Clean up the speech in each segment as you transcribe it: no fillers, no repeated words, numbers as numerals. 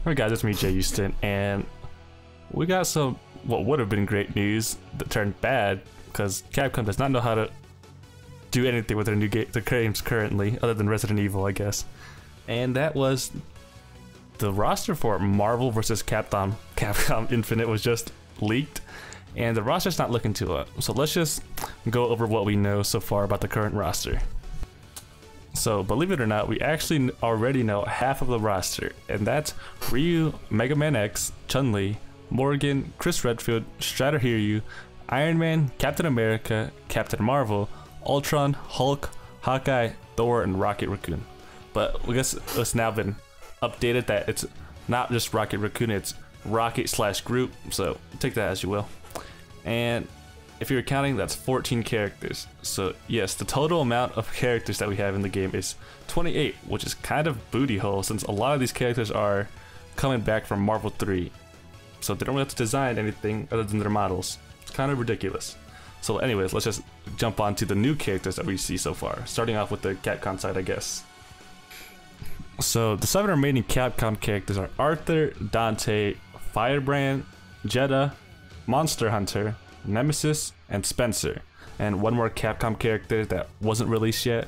Alright guys, it's me Jay Houston, and we got some what would have been great news that turned bad because Capcom does not know how to do anything with their games currently, other than Resident Evil, I guess. And that was the roster for Marvel vs. Capcom Infinite was just leaked, and the roster's not looking too up. So let's just go over what we know so far about the current roster. So believe it or not, we actually already know half of the roster, and that's Ryu, Mega Man X, Chun-Li, Morgan, Chris Redfield, Strider Hiryu, Iron Man, Captain America, Captain Marvel, Ultron, Hulk, Hawkeye, Thor, and Rocket Raccoon. But I guess it's now been updated that it's not just Rocket Raccoon, it's Rocket/Group, so take that as you will. And if you're counting, that's 14 characters. So yes, the total amount of characters that we have in the game is 28, which is kind of booty hole since a lot of these characters are coming back from Marvel 3. So they don't really have to design anything other than their models. It's kind of ridiculous. So anyways, let's just jump on to the new characters that we see so far, starting off with the Capcom side, I guess. So the 7 remaining Capcom characters are Arthur, Dante, Firebrand, Jeddah, Monster Hunter, Nemesis, and Spencer, and one more Capcom character that wasn't released yet,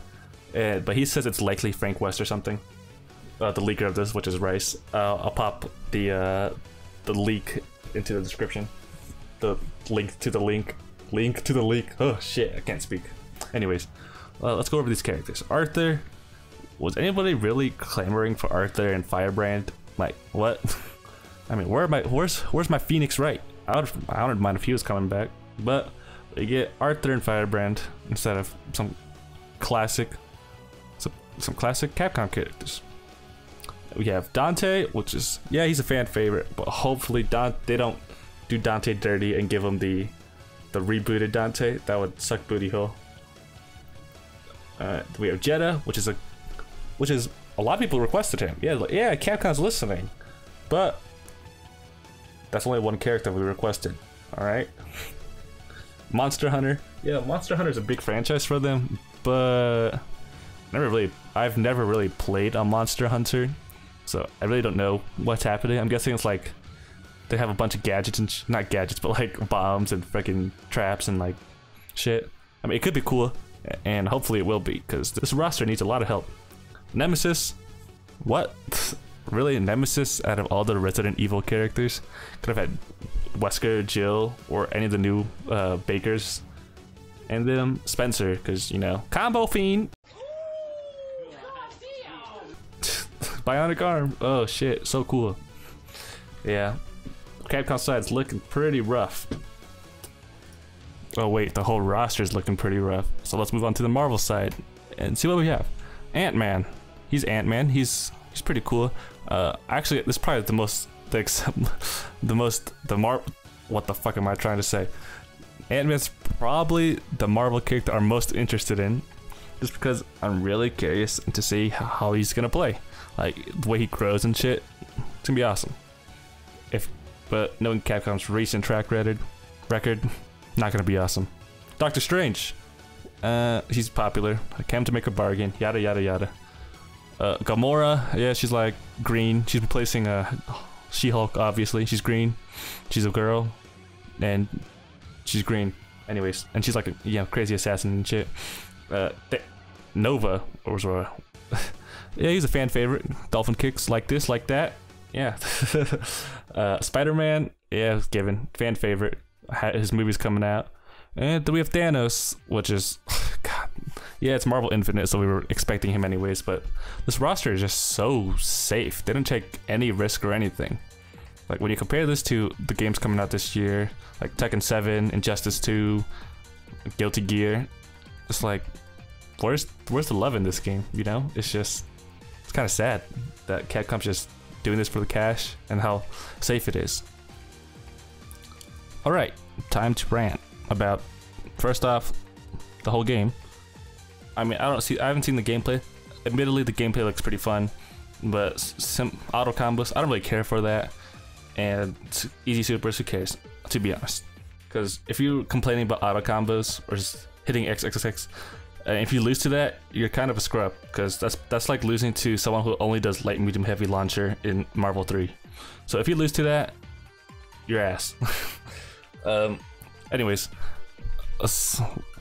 but he says it's likely Frank West or something. The leaker of this, which is Rice. I'll pop the leak into the description. The link to the link. Oh shit, I can't speak. Anyways, let's go over these characters. Arthur. Was anybody really clamoring for Arthur and Firebrand? Like what? I mean, where's my Phoenix Wright? I don't mind if he was coming back, but we get Arthur and Firebrand instead of some classic Capcom characters. We have Dante, which is, yeah, he's a fan favorite, but hopefully they don't do Dante dirty and give him the rebooted Dante. That would suck booty hole. We have Jeddah, which is a lot of people requested him. Yeah, Capcom's listening, but that's only one character we requested. All right. Monster Hunter. Yeah, Monster Hunter is a big franchise for them, but I've never really played on Monster Hunter, so I really don't know what's happening. I'm guessing it's like they have a bunch of gadgets and not gadgets, but like bombs and freaking traps and like shit. I mean, it could be cool, and hopefully it will be, because this roster needs a lot of help. Nemesis. What? Really, Nemesis out of all the Resident Evil characters? Could have had Wesker, Jill, or any of the new Bakers. And then Spencer, because, you know, Combo Fiend! Bionic arm! Oh shit, so cool. Yeah. Capcom side's looking pretty rough. Oh wait, the whole roster's looking pretty rough. So let's move on to the Marvel side and see what we have. Ant-Man. He's Ant-Man. He's pretty cool. Actually, this is probably what the fuck am I trying to say? Ant-Man's probably the Marvel character I'm most interested in, just because I'm really curious to see how he's gonna play. Like the way he grows and shit. It's gonna be awesome. But knowing Capcom's recent track record, not gonna be awesome. Doctor Strange. He's popular. I came to make a bargain. Yada yada yada. Gamora, yeah, she's like green. She's replacing She-Hulk, obviously. She's green. She's a girl, and she's green. Anyways, and she's like a crazy assassin and shit. Nova, or yeah, he's a fan favorite. Dolphin kicks like this, like that. Yeah. Spider-Man, yeah, given fan favorite. His movie's coming out. And then we have Thanos, which is, God, yeah, it's Marvel Infinite, so we were expecting him anyways, but this roster is just so safe. They didn't take any risk or anything. Like, when you compare this to the games coming out this year, like Tekken 7, Injustice 2, Guilty Gear, it's like, where's the love in this game, you know? It's kind of sad that Capcom's just doing this for the cash and how safe it is. Alright, time to rant about, first off, the whole game. I mean, I haven't seen the gameplay. Admittedly, the gameplay looks pretty fun, but some auto combos, I don't really care for that. And easy supers, who cares, to be honest. Because if you're complaining about auto combos or just hitting XXX, And if you lose to that, you're kind of a scrub, because that's like losing to someone who only does light, medium, heavy launcher in Marvel 3. So if you lose to that, you're ass. Anyways,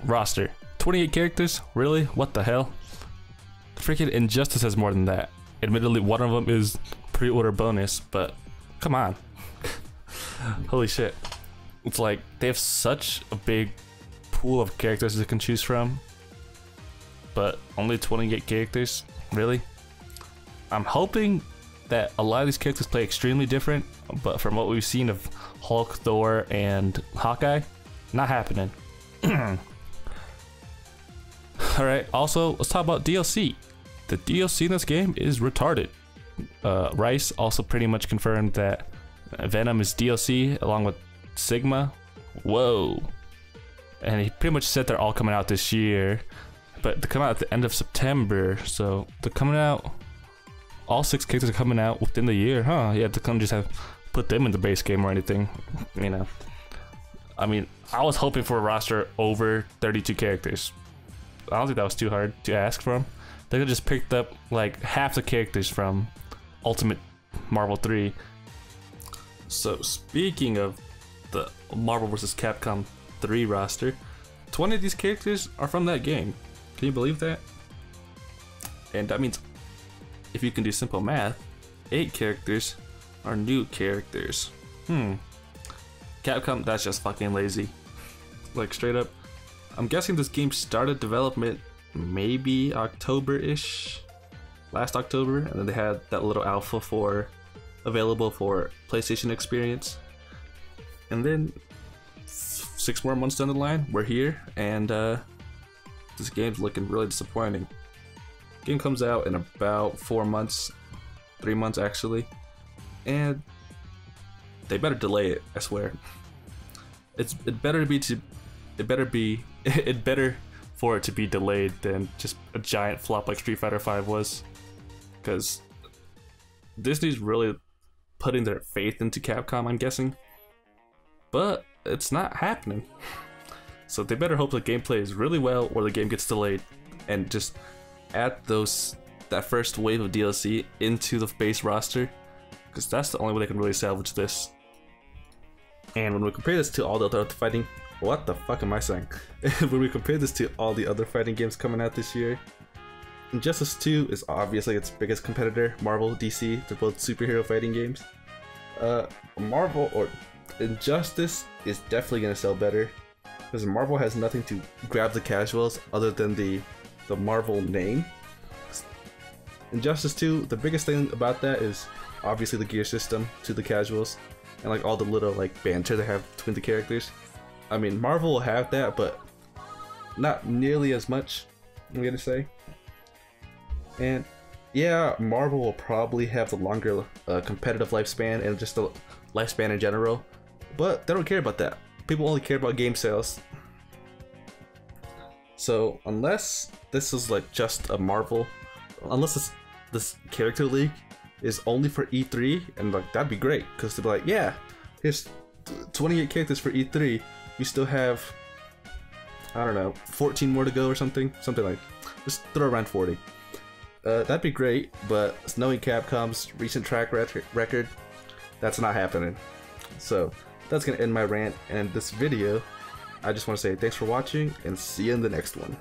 roster 28 characters. Really? What the hell? Freaking Injustice has more than that. Admittedly, one of them is pre-order bonus, but come on. Holy shit. It's like they have such a big pool of characters they can choose from, but only 28 characters? Really? I'm hoping that a lot of these characters play extremely different, but from what we've seen of Hulk, Thor, and Hawkeye, not happening. Alright, also, let's talk about DLC. The DLC in this game is retarded. Rice also pretty much confirmed that Venom is DLC along with Sigma. Whoa. And he pretty much said they're all coming out this year, but they come out at the end of September, so they're coming out. All 6 characters are coming out within the year, huh? Yeah, they couldn't just have put them in the base game or anything, you know. I mean, I was hoping for a roster over 32 characters. I don't think that was too hard to ask from. They could just picked up like half the characters from Ultimate Marvel 3. So speaking of the Marvel vs. Capcom 3 roster, 20 of these characters are from that game. Can you believe that? And that means, if you can do simple math, 8 characters are new characters. Capcom, that's just fucking lazy. Like, straight up. I'm guessing this game started development maybe October-ish, last October, and then they had that little alpha available for PlayStation experience. And then 6 more months down the line, we're here, and this game's looking really disappointing. Game comes out in about 4 months, 3 months actually, and they better delay it, I swear. It better for it to be delayed than just a giant flop like Street Fighter V was, because Disney's really putting their faith into Capcom, I'm guessing, but it's not happening. So they better hope the game plays really well or the game gets delayed, and just add that first wave of DLC into the base roster, because that's the only way they can really salvage this. And when we compare this to all the other fighting, what the fuck am I saying? When we compare this to all the other fighting games coming out this year, Injustice 2 is obviously its biggest competitor. Marvel, DC, they're both superhero fighting games. Marvel or Injustice is definitely gonna sell better, because Marvel has nothing to grab the casuals other than the Marvel name. Injustice 2, the biggest thing about that is obviously the gear system to the casuals, and like all the little like banter they have between the characters. I mean, Marvel will have that, but not nearly as much, I'm gonna say. And yeah, Marvel will probably have the longer competitive lifespan and just the lifespan in general, but they don't care about that. People only care about game sales. So unless this is like just a Marvel, unless this character league is only for E3, and like that'd be great, because they'd be like, yeah, here's 28 characters for E3. We still have, I don't know, 14 more to go or something like, just throw around 40. That'd be great, but knowing Capcom's recent track record, that's not happening. So that's gonna end my rant and this video. I just want to say thanks for watching and see you in the next one.